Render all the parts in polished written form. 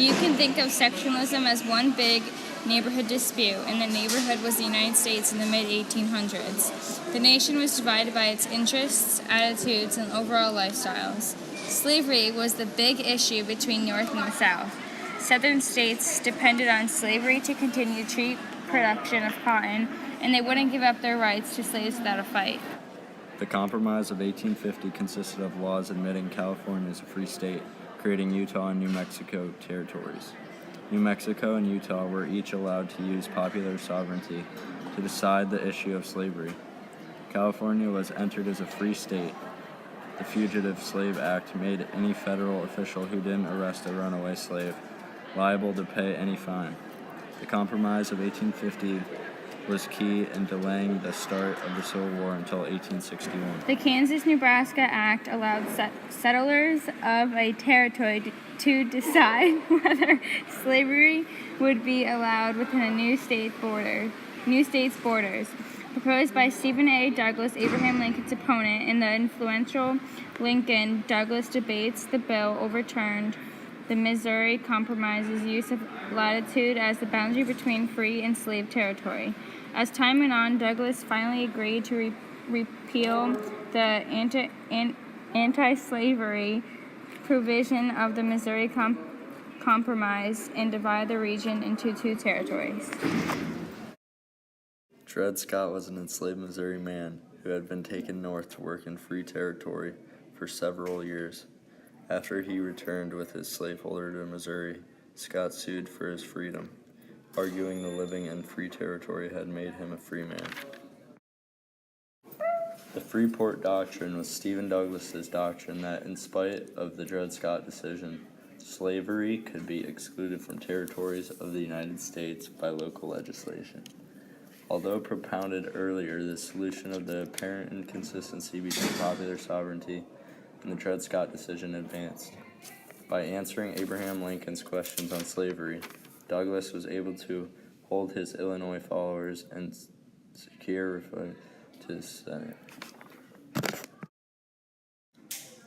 You can think of sectionalism as one big neighborhood dispute, and the neighborhood was the United States in the mid-1800s. The nation was divided by its interests, attitudes, and overall lifestyles. Slavery was the big issue between North and the South. Southern states depended on slavery to continue cheap production of cotton, and they wouldn't give up their rights to slaves without a fight. The Compromise of 1850 consisted of laws admitting California as a free state, creating Utah and New Mexico territories. New Mexico and Utah were each allowed to use popular sovereignty to decide the issue of slavery. California was entered as a free state. The Fugitive Slave Act made any federal official who didn't arrest a runaway slave liable to pay any fine. The Compromise of 1850 was key in delaying the start of the Civil War until 1861. The Kansas-Nebraska Act allowed settlers of a territory to decide whether slavery would be allowed within a new state's borders. Proposed by Stephen A. Douglas, Abraham Lincoln's opponent in the influential Lincoln-Douglas debates, the bill overturned the Missouri Compromise's use of latitude as the boundary between free and slave territory. As time went on, Douglas finally agreed to repeal the anti-slavery provision of the Missouri Compromise and divide the region into two territories. Dred Scott was an enslaved Missouri man who had been taken north to work in free territory for several years. After he returned with his slaveholder to Missouri, Scott sued for his freedom, arguing the living in free territory had made him a free man. The Freeport Doctrine was Stephen Douglas's doctrine that, in spite of the Dred Scott decision, slavery could be excluded from territories of the United States by local legislation. Although propounded earlier, the solution of the apparent inconsistency between popular sovereignty and the Dred Scott decision advanced. By answering Abraham Lincoln's questions on slavery, Douglas was able to hold his Illinois followers and secure referral to the Senate.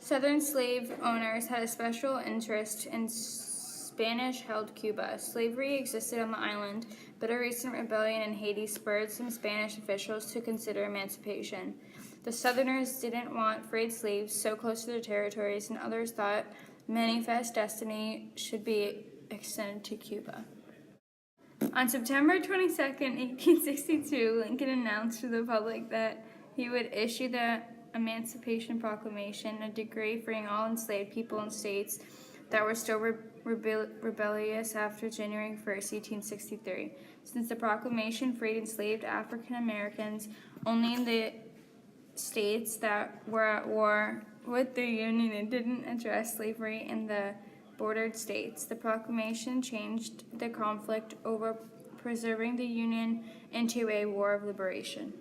Southern slave owners had a special interest in Spanish-held Cuba. Slavery existed on the island, but a recent rebellion in Haiti spurred some Spanish officials to consider emancipation. The Southerners didn't want freed slaves so close to their territories, and others thought Manifest Destiny should be extended to Cuba. On September 22, 1862, Lincoln announced to the public that he would issue the Emancipation Proclamation, a decree freeing all enslaved people in states that were still rebellious after January 1, 1863. Since the proclamation freed enslaved African Americans only in the states that were at war with the Union and didn't address slavery in the bordered states, the proclamation changed the conflict over preserving the Union into a war of liberation.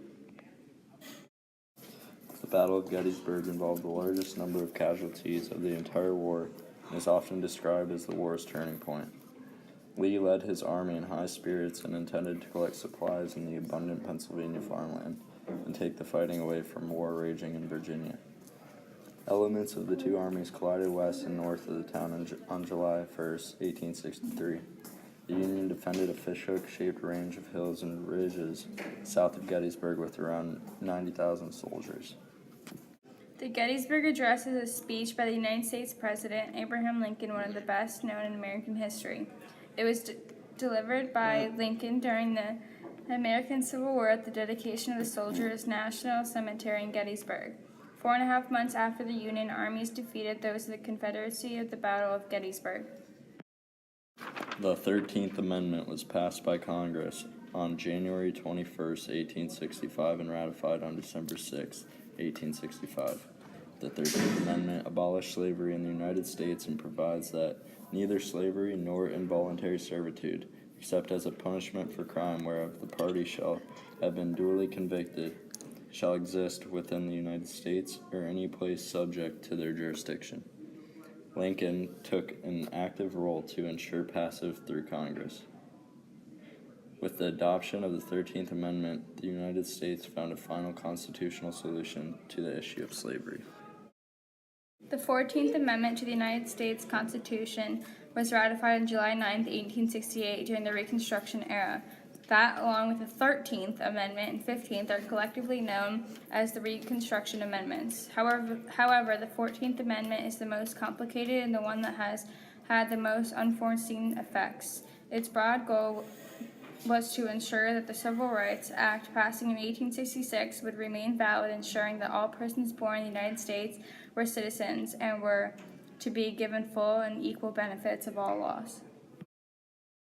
The Battle of Gettysburg involved the largest number of casualties of the entire war and is often described as the war's turning point. Lee led his army in high spirits and intended to collect supplies in the abundant Pennsylvania farmland and take the fighting away from war raging in Virginia. Elements of the two armies collided west and north of the town on July 1, 1863. The Union defended a fishhook-shaped range of hills and ridges south of Gettysburg with around 90,000 soldiers. The Gettysburg Address is a speech by the United States President Abraham Lincoln, one of the best known in American history. It was delivered by Lincoln during the American Civil War at the dedication of the Soldiers' National Cemetery in Gettysburg. 4.5 months after the Union armies defeated those of the Confederacy at the Battle of Gettysburg. The 13th Amendment was passed by Congress on January 21, 1865, and ratified on December 6, 1865. The 13th Amendment abolished slavery in the United States and provides that neither slavery nor involuntary servitude, except as a punishment for crime whereof the party shall have been duly convicted, shall exist within the United States or any place subject to their jurisdiction. Lincoln took an active role to ensure passage through Congress. With the adoption of the 13th Amendment, the United States found a final constitutional solution to the issue of slavery. The 14th Amendment to the United States Constitution was ratified on July 9, 1868, during the Reconstruction era. That, along with the 13th Amendment and 15th, are collectively known as the Reconstruction Amendments. However, the 14th Amendment is the most complicated and the one that has had the most unforeseen effects. Its broad goal was to ensure that the Civil Rights Act passing in 1866 would remain valid, ensuring that all persons born in the United States were citizens and were to be given full and equal benefits of all laws.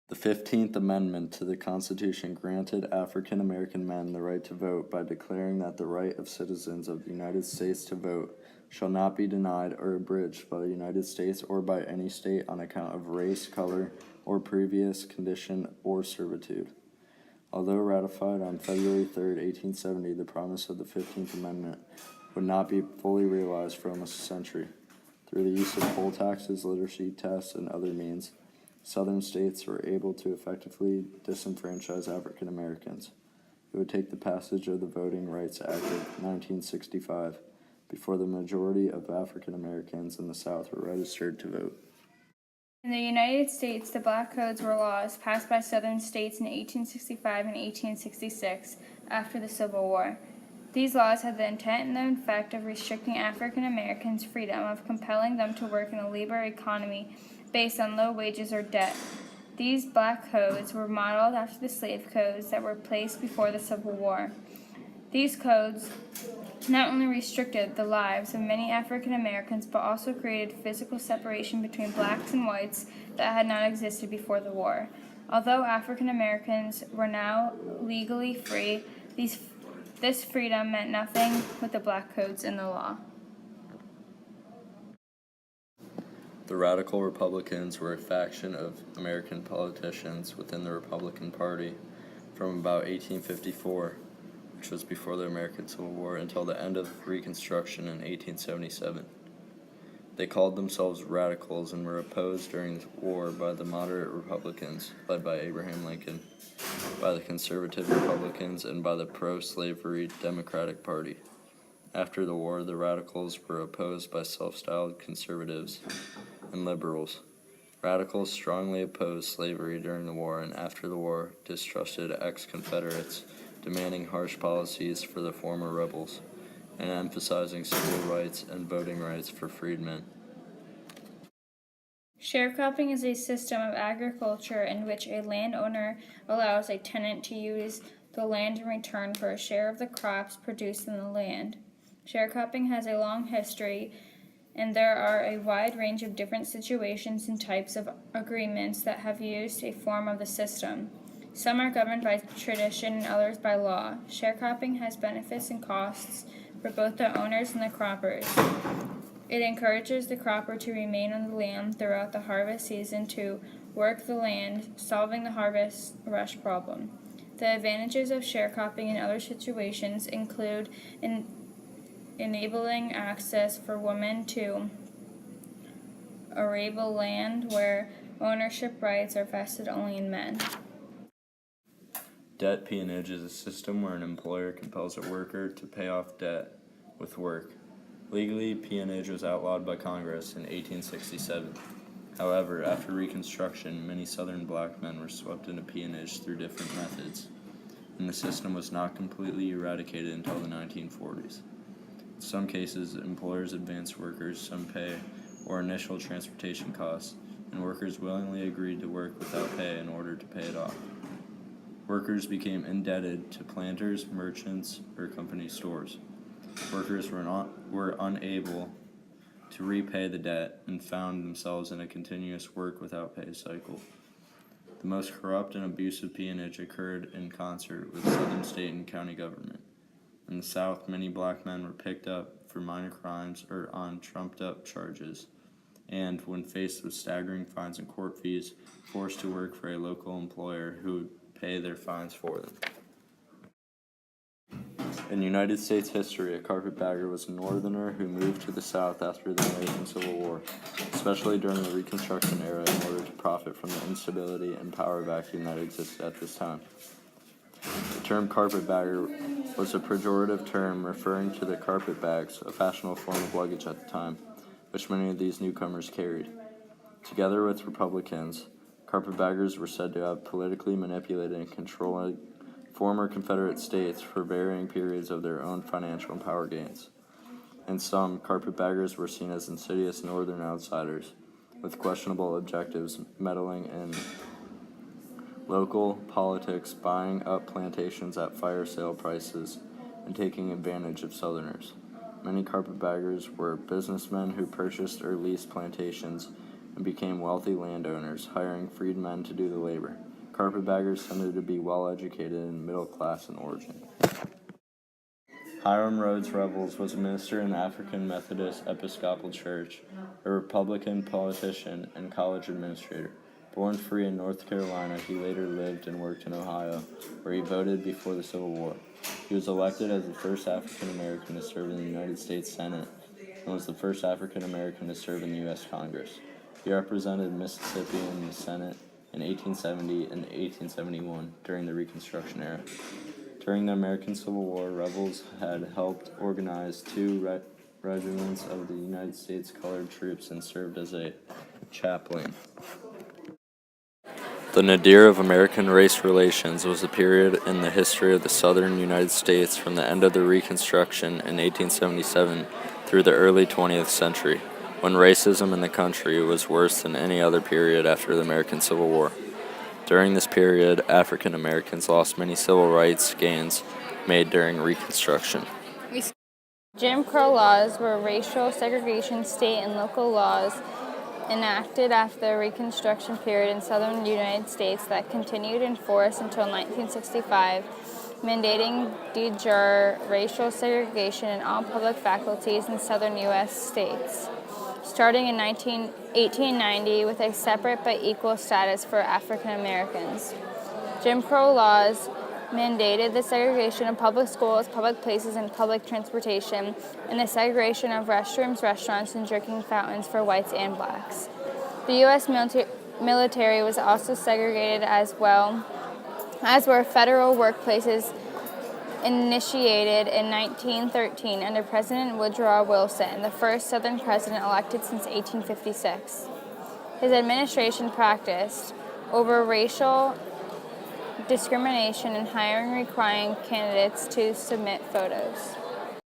The 15th Amendment to the Constitution granted African American men the right to vote by declaring that the right of citizens of the United States to vote shall not be denied or abridged by the United States or by any state on account of race, color, or previous condition or servitude. Although ratified on February 3, 1870, the promise of the 15th Amendment would not be fully realized for almost a century. Through the use of poll taxes, literacy tests, and other means, Southern states were able to effectively disenfranchise African Americans. It would take the passage of the Voting Rights Act of 1965 before the majority of African Americans in the South were registered to vote. In the United States, the Black Codes were laws passed by Southern states in 1865 and 1866 after the Civil War. These laws had the intent and the effect of restricting African Americans' freedom, of compelling them to work in a labor economy based on low wages or debt. These Black Codes were modeled after the slave codes that were placed before the Civil War. These codes not only restricted the lives of many African Americans, but also created physical separation between blacks and whites that had not existed before the war. Although African Americans were now legally free, this freedom meant nothing with the Black Codes in the law. The Radical Republicans were a faction of American politicians within the Republican Party from about 1854, which was before the American Civil War, until the end of Reconstruction in 1877. They called themselves Radicals and were opposed during the war by the moderate Republicans, led by Abraham Lincoln, by the conservative Republicans, and by the pro-slavery Democratic Party. After the war, the Radicals were opposed by self-styled conservatives and liberals. Radicals strongly opposed slavery during the war, and after the war distrusted ex-Confederates, demanding harsh policies for the former rebels, and emphasizing civil rights and voting rights for freedmen. Sharecropping is a system of agriculture in which a landowner allows a tenant to use the land in return for a share of the crops produced in the land. Sharecropping has a long history, and there are a wide range of different situations and types of agreements that have used a form of the system. Some are governed by tradition and others by law. Sharecropping has benefits and costs for both the owners and the croppers. It encourages the cropper to remain on the land throughout the harvest season to work the land, solving the harvest rush problem. The advantages of sharecropping in other situations include enabling access for women to arable land where ownership rights are vested only in men. Debt peonage is a system where an employer compels a worker to pay off debt with work. Legally, peonage was outlawed by Congress in 1867. However, after Reconstruction, many Southern black men were swept into peonage through different methods, and the system was not completely eradicated until the 1940s. In some cases, employers advanced workers some pay or initial transportation costs, and workers willingly agreed to work without pay in order to pay it off. Workers became indebted to planters, merchants, or company stores. Workers were unable to repay the debt and found themselves in a continuous work without pay cycle. The most corrupt and abusive peonage occurred in concert with Southern state and county government. In the South, many black men were picked up for minor crimes or on trumped-up charges, and, when faced with staggering fines and court fees, forced to work for a local employer who would pay their fines for them. In United States history, a carpetbagger was a northerner who moved to the South after the American Civil War, especially during the Reconstruction era, in order to profit from the instability and power vacuum that existed at this time. The term carpetbagger was a pejorative term referring to the carpet bags, a fashionable form of luggage at the time. which many of these newcomers carried. Together with Republicans, carpetbaggers were said to have politically manipulated and controlled former Confederate states for varying periods of their own financial and power gains. In some, carpetbaggers were seen as insidious northern outsiders with questionable objectives, meddling in local politics, buying up plantations at fire sale prices, and taking advantage of Southerners. Many carpetbaggers were businessmen who purchased or leased plantations and became wealthy landowners, hiring freedmen to do the labor. Carpetbaggers tended to be well-educated and middle-class in origin. Hiram Rhodes Revels was a minister in the African Methodist Episcopal Church, a Republican politician, and college administrator. Born free in North Carolina, he later lived and worked in Ohio, where he voted before the Civil War. He was elected as the first African American to serve in the United States Senate and was the first African American to serve in the U.S. Congress. He represented Mississippi in the Senate in 1870 and 1871 during the Reconstruction era. During the American Civil War, rebels had helped organize two regiments of the United States Colored Troops and served as a chaplain. The nadir of American race relations was a period in the history of the southern United States from the end of the Reconstruction in 1877 through the early 20th century, when racism in the country was worse than any other period after the American Civil War. During this period, African Americans lost many civil rights gains made during Reconstruction. Jim Crow laws were racial segregation state and local laws enacted after the Reconstruction period in southern United States that continued in force until 1965, mandating de jure racial segregation in all public faculties in southern U.S. states, starting in 1890 with a separate but equal status for African Americans. Jim Crow laws mandated the segregation of public schools, public places, and public transportation, and the segregation of restrooms, restaurants, and drinking fountains for whites and blacks. The U.S. military was also segregated as well, as were federal workplaces, initiated in 1913 under President Woodrow Wilson, the first Southern president elected since 1856. His administration practiced over racial discrimination in hiring, requiring candidates to submit photos.